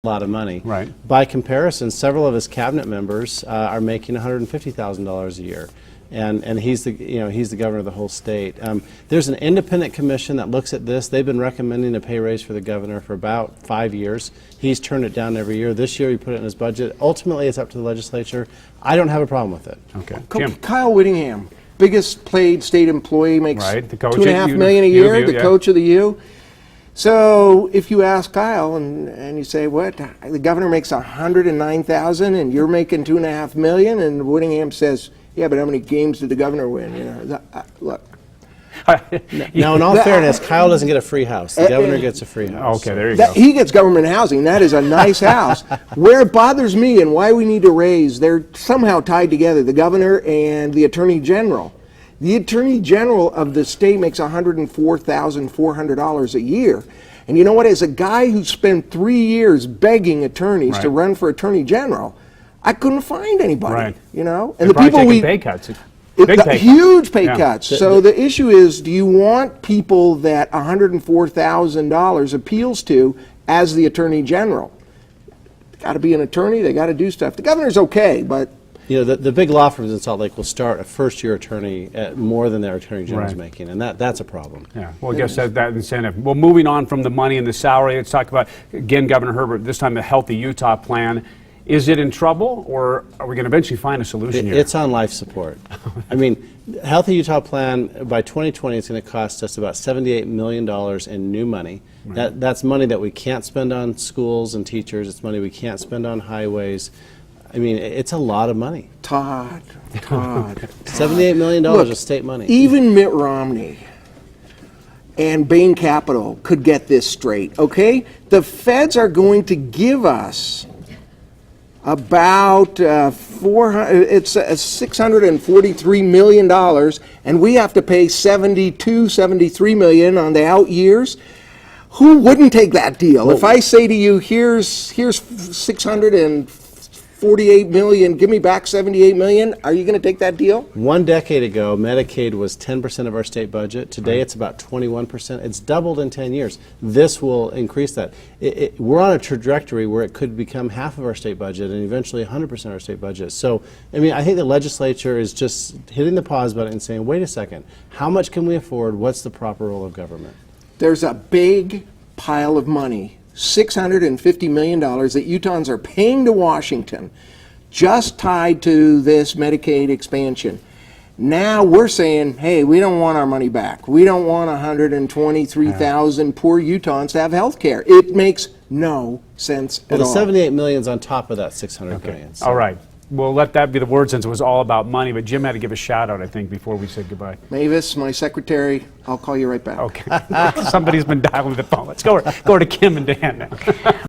a lot of money. Right. By comparison, several of his cabinet members are making $150,000 a year. And he's the governor of the whole state. There's an independent commission that looks at this. They've been recommending a pay raise for the governor for about 5 years. He's turned it down every year. This year he put it in his budget. Ultimately, it's up to the legislature. I don't have a problem with it. Okay. Jim. Kyle Whittingham, biggest paid state employee, makes Right, the coach $2.5 at million a U year, of U, the yeah. coach of the U. So if you ask Kyle and you say, what, the governor makes $109,000 and you're making $2.5 million, and Whittingham says, yeah, but how many games did the governor win? You know, look. Now, in all fairness, Kyle doesn't get a free house. The governor gets a free house. Okay, there you go. He gets government housing. That is a nice house. Where it bothers me and why we need to raise, they're somehow tied together, the governor and the attorney general. The attorney general of the state makes $104,400 a year. And you know what? As a guy who spent 3 years begging attorneys to run for attorney general, I couldn't find anybody. Right. You know, and the people taking pay cuts. Huge pay cuts. So the issue is, do you want people that $104,000 appeals to as the attorney general? Got to be an attorney. They got to do stuff. The governor's okay, but you know, the big law firms in Salt Lake will start a first-year attorney at more than their attorney general's making, and that's a problem. Yeah, well, I guess that incentive. Well, moving on from the money and the salary, let's talk about, again, Governor Herbert, this time the Healthy Utah plan. Is it in trouble, or are we going to eventually find a solution here? It's on life support. I mean, Healthy Utah plan, by 2020, it's going to cost us about $78 million in new money. Right. That's money that we can't spend on schools and teachers. It's money we can't spend on highways. I mean, it's a lot of money. Todd. $78 million of state money. Even Mitt Romney and Bain Capital could get this straight, okay? The feds are going to give us about $643 million, and we have to pay $73 million on the out years. Who wouldn't take that deal? Well, if I say to you, here's $648 million, give me back $78 million, are you going to take that deal? 1 decade ago, Medicaid was 10% of our state budget. Today, it's about 21%. It's doubled in 10 years. This will increase that. We're on a trajectory where it could become half of our state budget and eventually 100% of our state budget. So, I mean, I think the legislature is just hitting the pause button and saying, wait a second, how much can we afford? What's the proper role of government? There's a big pile of money, $650 million that Utahns are paying to Washington, just tied to this Medicaid expansion. Now we're saying, hey, we don't want our money back. We don't want 123,000 poor Utahns to have health care. It makes no sense at all. The $78 million is on top of that $600 million. So. All right. We'll let that be the word, since it was all about money. But Jim had to give a shout out, I think, before we said goodbye. Mavis, my secretary, I'll call you right back. Okay. Somebody's been dialing the phone. Let's go to Kim and Dan now.